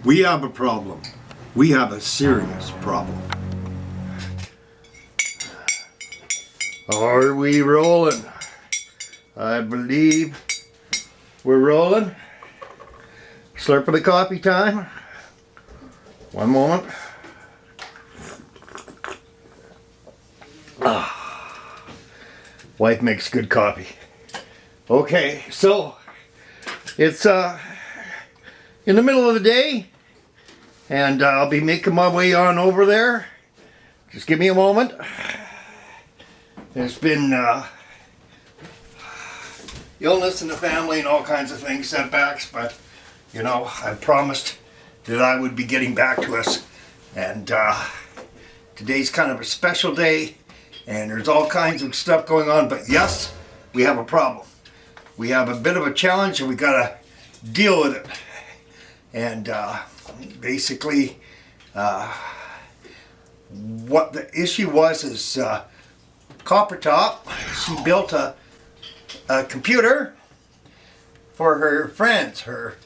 We have a problem. We have a serious problem. Are we rolling? I believe we're rolling. Slurp of the coffee time. One moment. Wife makes good coffee. Okay, so it's in the middle of the day, and I'll be making my way on over there. Just give me a moment. There's been illness in the family and all kinds of things, setbacks, but you know, I promised that I would be getting back to us, and today's kind of a special day, and there's all kinds of stuff going on, but yes, we have a problem. We have a bit of a challenge and we gotta deal with it. And basically, what the issue was is Copper Top, she built a computer for her friends, her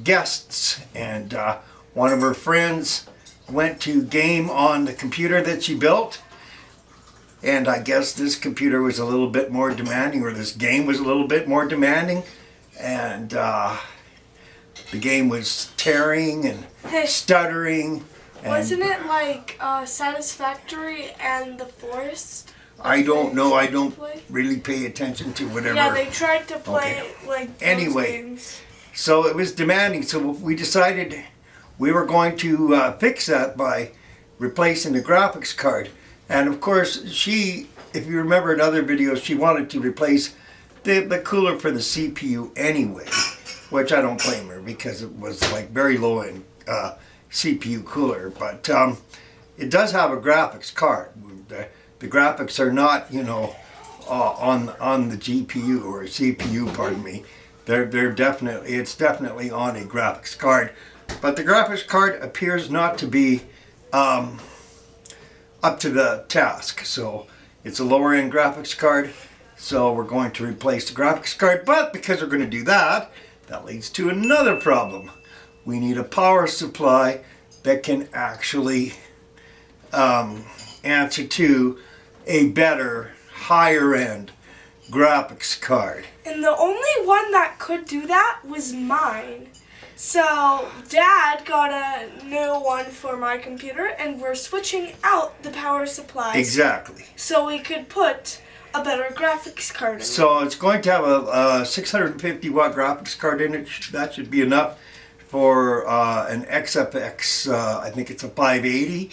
guests, and one of her friends went to game on the computer that she built, and I guess this computer was a little bit more demanding, or this game was a little bit more demanding, and the game was tearing and stuttering. And wasn't it like Satisfactory and the Forest? I don't know. I don't really pay attention to whatever. Yeah, they tried to play like those anyway, games. So it was demanding. So we decided we were going to fix that by replacing the graphics card. And of course, she, if you remember in other videos, she wanted to replace the cooler for the CPU anyway, which I don't blame her because it was like very low end CPU cooler. But it does have a graphics card. The graphics are not, you know, on the GPU or CPU, pardon me. They're definitely, it's definitely on a graphics card. But the graphics card appears not to be up to the task. So it's a lower end graphics card. So we're going to replace the graphics card. But because we're going to do that, that leads to another problem. We need a power supply that can actually answer to a better, higher end graphics card. And the only one that could do that was mine. So Dad got a new one for my computer, and we're switching out the power supplies. Exactly. So we could put a better graphics card in it. So it's going to have a 650 watt graphics card in it. That should be enough for an XFX, I think it's a 580.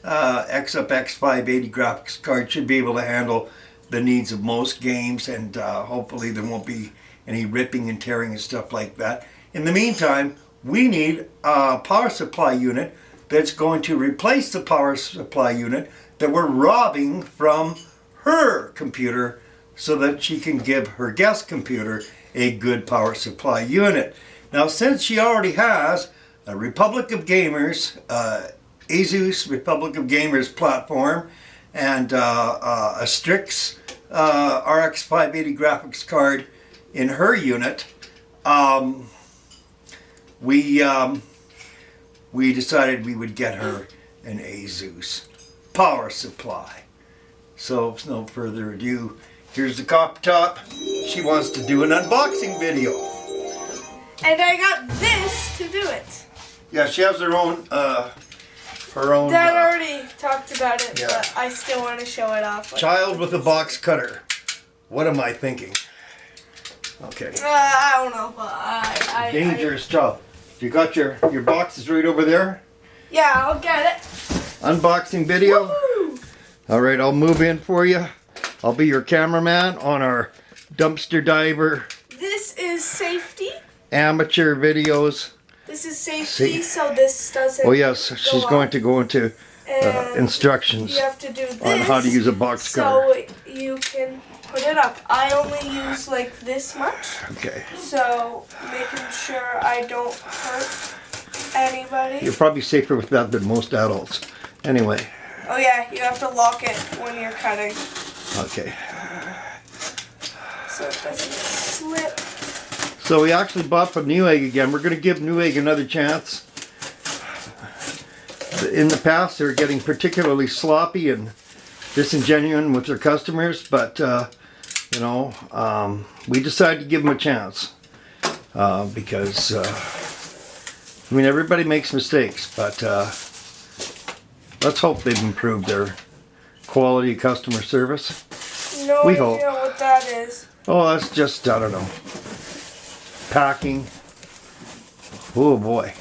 XFX 580 graphics card should be able to handle the needs of most games, and hopefully there won't be any ripping and tearing and stuff like that. In the meantime, we need a power supply unit that's going to replace the power supply unit that we're robbing from her computer so that she can give her guest computer a good power supply unit. Now, since she already has a Republic of Gamers, Asus Republic of Gamers platform, and a STRIX RX580 graphics card in her unit, we decided we would get her an Asus power supply. So, with no further ado, here's the Copper Top. She wants to do an unboxing video. And I got this to do it. Yeah, she has her own. Dad already talked about it, yeah. But I still want to show it off. Child with a box cutter. What am I thinking? Okay. I don't know, but I dangerous job. You got your boxes right over there? Yeah, I'll get it. Unboxing video. Woo-hoo! All right, I'll move in for you. I'll be your cameraman on our dumpster diver. This is safety. Amateur videos. This is safety, so this doesn't. Oh yes, she's going to go into instructions you have to do this on how to use a box cutter. So you can put it up. I only use like this much. Okay. So making sure I don't hurt anybody. You're probably safer with that than most adults. Anyway. Oh yeah, you have to lock it when you're cutting. Okay. So it doesn't slip. So we actually bought from Newegg again. We're going to give Newegg another chance. In the past, they were getting particularly sloppy and disingenuous with their customers, but you know, we decided to give them a chance because I mean, everybody makes mistakes, but let's hope they've improved their quality of customer service. No We idea hope. what that is. Oh, that's just, I don't know, packing. Oh boy.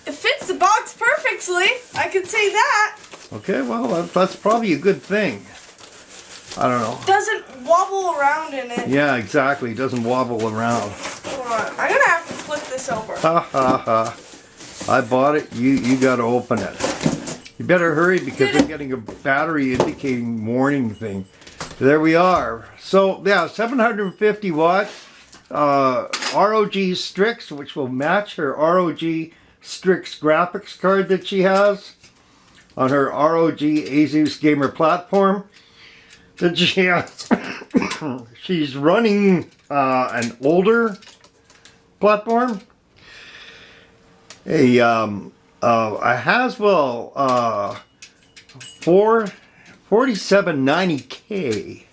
It fits the box perfectly. I could say that. Okay, well, that's probably a good thing. I don't know. Doesn't wobble around in it. Yeah, exactly. It doesn't wobble around. Hold on. I'm gonna have to flip this over. Ha ha ha. I bought it. You got to open it. You better hurry because we're getting a battery indicating warning thing. There we are. So yeah, 750 watt ROG STRIX, which will match her ROG STRIX graphics card that she has on her ROG Asus gamer platform that she has. She's running an older platform, a Haswell 4790K,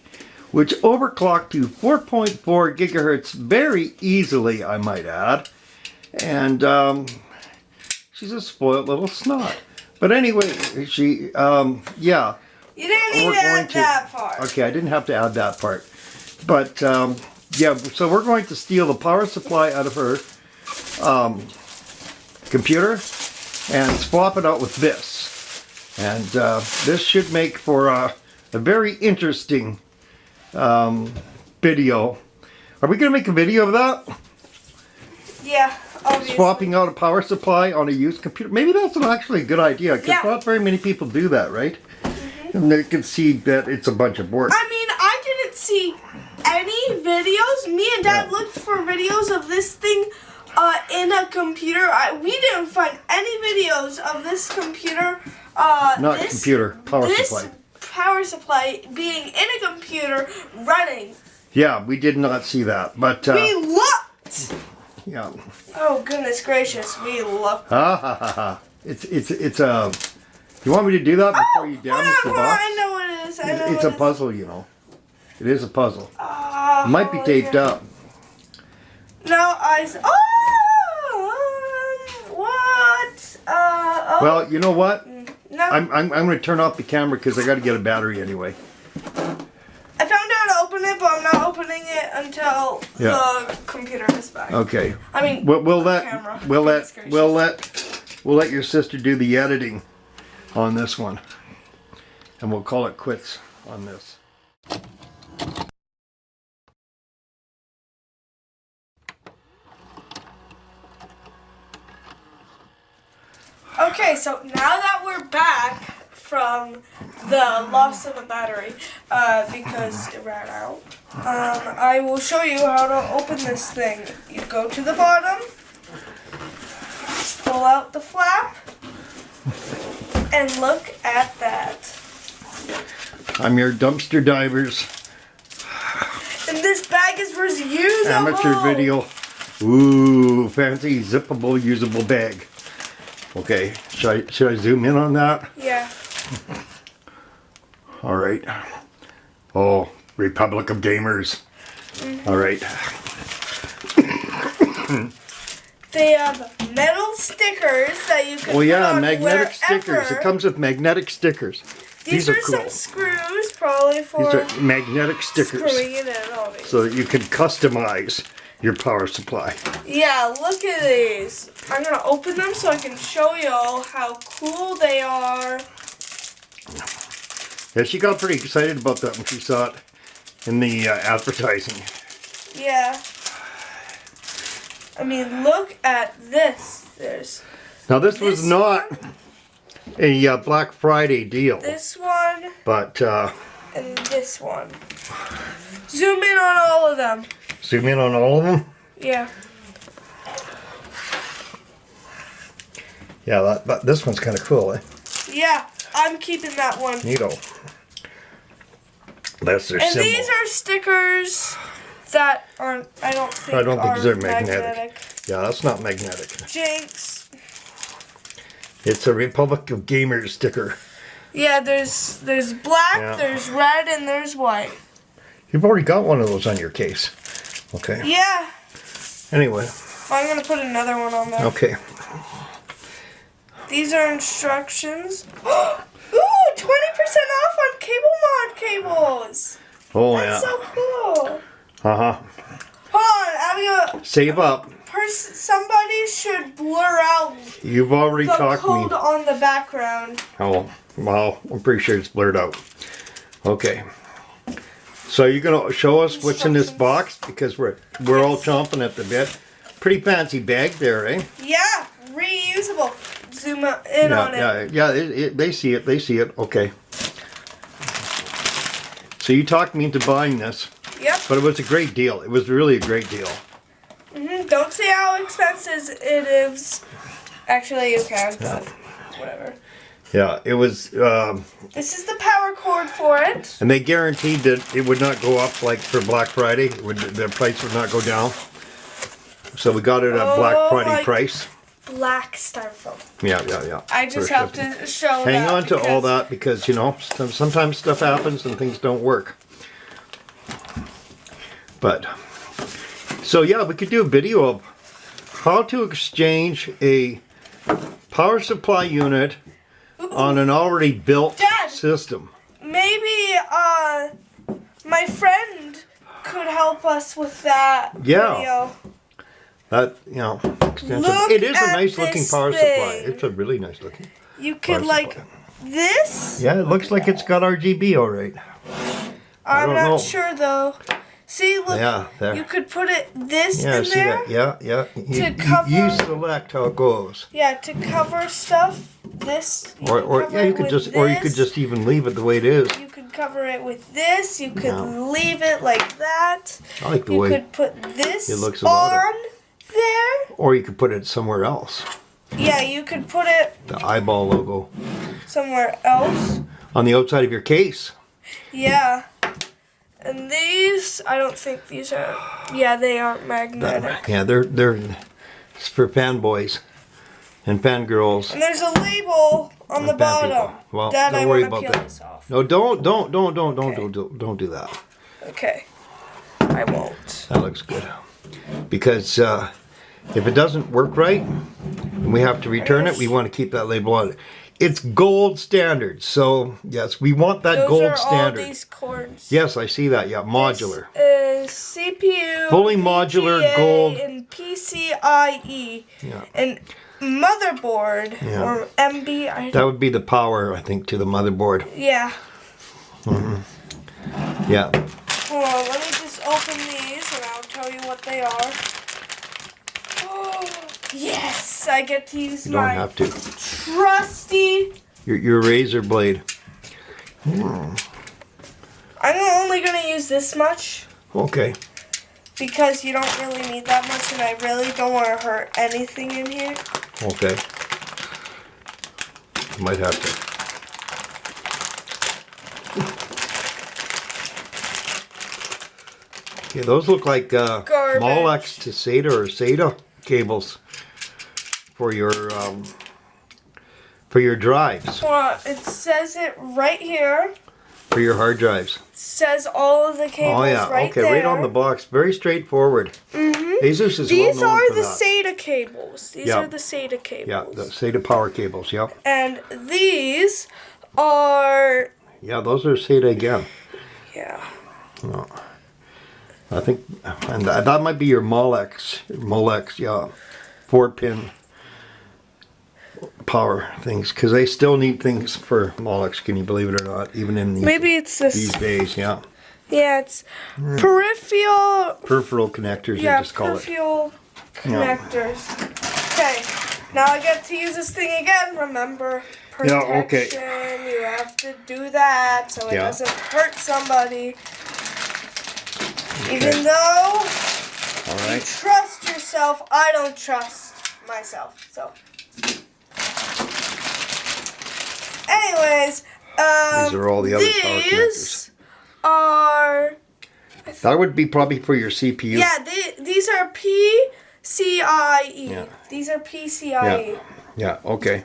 which overclocked to 4.4 gigahertz very easily, I might add. And she's a spoiled little snot. But anyway, she, yeah. You didn't need to add that part. Okay, I didn't have to add that part. But, yeah, so we're going to steal the power supply out of her computer and swap it out with this. And this should make for a very interesting video. Are we going to make a video of that? Yeah, obviously. Swapping out a power supply on a used computer. Maybe that's actually a good idea, because Yeah. not very many people do that, right? And they can see that it's a bunch of work. I mean, I didn't see any videos. Me and Dad looked for videos of this thing in a computer. We didn't find any videos of this computer. Not computer, power this supply. Power supply being in a computer running. Yeah, we did not see that, but We looked. yeah. Oh goodness gracious, we looked. Ha ha ha ha. It's a. You want me to do that before you damage the Hold on, box? I know what it is. I know It's what a puzzle, you know. It is a puzzle. It might be holy taped cow. up. No, what? Oh. Well, you know what? No. I'm going to turn off the camera because I got to get a battery anyway. I found out how to open it, but I'm not opening it until the computer is back. Okay. I mean, We'll camera. let your sister do the editing on this one, and we'll call it quits on this. Okay, so now that we're back from the loss of a battery because it ran out, I will show you how to open this thing. You go to the bottom, pull out the flap, and look at that. I'm your dumpster divers. And this bag is reusable. Amateur video. Ooh, fancy zippable usable bag. Okay, should I zoom in on that? Yeah. All right. Oh, Republic of Gamers. All right. They have metal stickers that you can Oh yeah, put on magnetic wherever. stickers. It comes with magnetic stickers. These are cool. some screws, probably for These are magnetic stickers, screwing it in. Obviously. so that you can customize your power supply. Yeah, look at these. I'm gonna open them so I can show y'all how cool they are. Yeah, she got pretty excited about that when she saw it in the advertising. Yeah. I mean, look at this. There's Now this was not a Black Friday deal, this one but and this one. Zoom in on all of them. zoom in on all of them. Yeah. Yeah, this one's kind of cool, eh? Yeah, I'm keeping that one. Neato. That's their And symbol. these are stickers that aren't, I don't think are they're magnetic. Yeah, that's not magnetic. Jinx. It's a Republic of Gamers sticker. Yeah, there's black, Yeah. there's red, and there's white. You've already got one of those on your case. Okay. Yeah. Anyway. I'm going to put another one on there. Okay. These are instructions. Ooh, 20% off on cable mod cables. Oh, That's yeah. so cool. Uh-huh. Hold on, Save up. somebody should blur out You've already the talked to me. code on the background. Oh, well, I'm pretty sure it's blurred out. Okay. So you're gonna show us what's in this box because we're all chomping at the bit. Pretty fancy bag there, eh? Yeah, reusable. Zoom in on it. Yeah. They see it. They see it. Okay. So you talked me into buying this. Yep. But it was a great deal. It was really a great deal. Don't say how expensive it is. Actually, you can. But whatever. Yeah, it was. This is the power cord for it. And they guaranteed that it would not go up like for Black Friday. The price would not go down. So we got it at Black Friday price. Black styrofoam. Yeah. I just have to show Hang that on to all that because, you know, sometimes stuff happens and things don't work. But, so yeah, we could do a video of how to exchange a power supply unit on an already built Dad! system. Maybe my friend could help us with that video. That, you know, extensive. Look It is a at nice looking this power thing. supply. It's a really nice looking. You could power like supply. this. Yeah, it looks like it's got RGB all right. I'm don't not know. sure though. See, look. Yeah, there. You could put it this Yeah, in see there. that? Yeah. cover- You select how it goes. Yeah, to cover stuff. This. You could Or cover yeah, you it could with just or you could this. just even leave it the way it is. You could cover it with this. You could Yeah. leave it like that. I like the You way could put this it looks about on there. or you could put it somewhere else. Yeah, you could put it The eyeball logo somewhere else. on the outside of your case. Yeah. And these, I don't think these are. Yeah, they aren't magnetic. Yeah, they're it's for fanboys and fangirls. And there's a label on the And fan bottom. people. Well, Dad, don't I worry want to about peel that. this off. No, don't do that. Okay. I won't. That looks good. Because if it doesn't work right and we have to return it, we want to keep that label on it. It's gold standard, so yes, we want that Those gold are standard. all these cords. Yes, I see that. Yeah, modular. Is CPU, Fully modular VGA, gold. and PCIe, Yeah. and motherboard Yeah. or MB. That would be the power, I think, to the motherboard. Yeah. Yeah. Hold on, let me just open these and I'll tell you what they are. Oh, yes, I get to use You don't my have to. trusty. Your razor blade. I'm only gonna use this much Okay. because you don't really need that much, and I really don't want to hurt anything in here. Okay. Might have to. Okay, those look like Garbage. Molex to SATA or SATA cables for your drives, Well, it says it right here. for your hard drives. It says all of the cables Oh yeah, right okay, there. right on the box. Very straightforward. Asus is These well known are for the that. SATA cables. These Yeah. are the SATA cables. Yeah, the SATA power cables. Yep. And these are, Yeah, those are SATA again. yeah. I think, and that might be your Molex. Molex, yeah, 4-pin power things, because they still need things for Molex. Can you believe it or not? Even in Maybe it's this. these days, yeah. Yeah, it's peripheral. Peripheral connectors, Yeah, you just call it. peripheral connectors. Okay, now I get to use this thing again. Remember, Yeah, protection. okay. You have to do that so it Yeah. doesn't hurt somebody. Even though All you right. trust yourself, I don't trust myself. So, anyways, These are all the other power these are That would be probably for your CPU. Yeah, these are PCIe. Yeah. These are PCIe. Yeah, okay.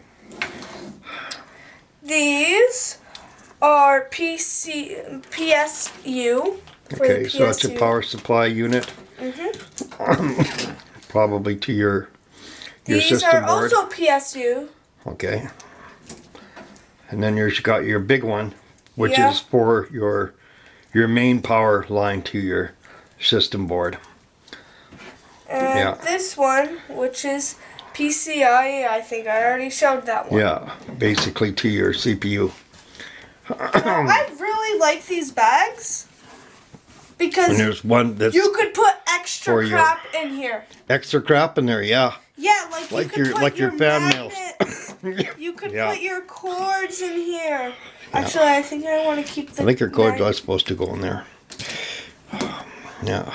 These are PSU. Okay, so that's your power supply unit. Probably to your These system are board. also PSU. Okay. And then you've got your big one, which Yeah. is for your main power line to your system board. And Yeah. this one, which is PCIe, I think I already showed that one. Yeah, basically to your CPU. Now, I really like these bags And because there's one that's you could put extra for your- crap in here. extra crap in there, yeah. Yeah, like you could put your fan mails. magnets. You could Yeah. put your cords in here. Actually, I think I want to keep the. I think your cords mag- are supposed to go in there. Yeah.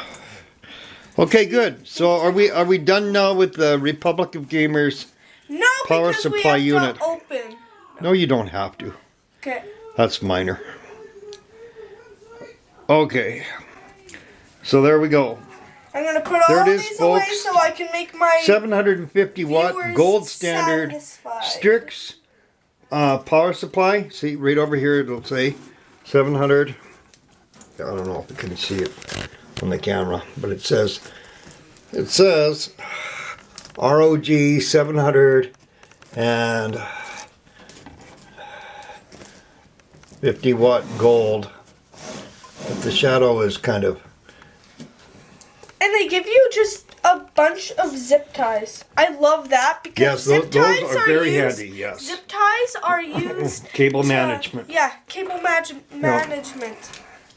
Okay, good. So are we done now with the Republic of Gamers? No, power because supply we have unit? to open. No, you don't have to. Okay. That's minor. Okay. So there we go. I'm gonna put There all it is, these away folks. so I can make my 750 watt viewers gold standard satisfied. STRIX power supply. See, right over here it'll say 700. I don't know if you can see it on the camera, but it says ROG 700 and 50 watt gold. But the shadow is kind of, And they give you just a bunch of zip ties. I love that because yes, zip those ties are very used, handy. Yes, Zip ties are used cable to- management. Yeah, cable management.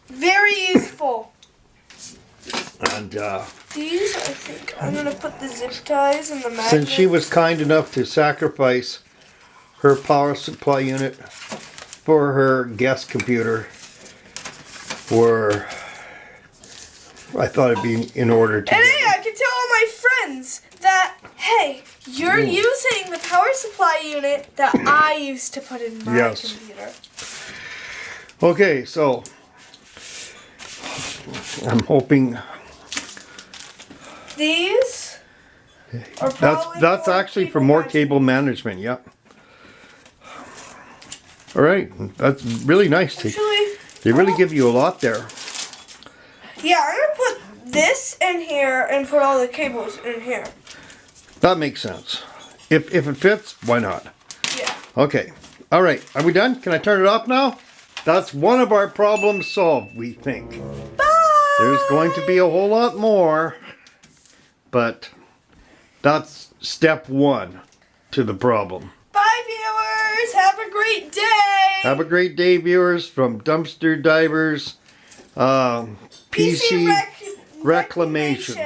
Very useful. And These, I think, I'm gonna put the zip ties and the magnets. since she was kind enough to sacrifice her power supply unit for her guest computer, I thought it'd be in order to. And hey, I can tell all my friends that, hey, you're using the power supply unit that I used to put in my Yes. computer. Okay, so I'm hoping These are probably that's more actually for more management. cable management. Yep. All right, that's really nice. Actually, They really give you a lot there. yeah, I'm gonna put this in here and put all the cables in here. That makes sense. If it fits, why not? Yeah. Okay. All right. Are we done? Can I turn it off now? That's one of our problems solved, we think. Bye! There's going to be a whole lot more, but that's step one to the problem. Bye, viewers! Have a great day! Have a great day, viewers, from Dumpster Divers, PC PC Reclamation.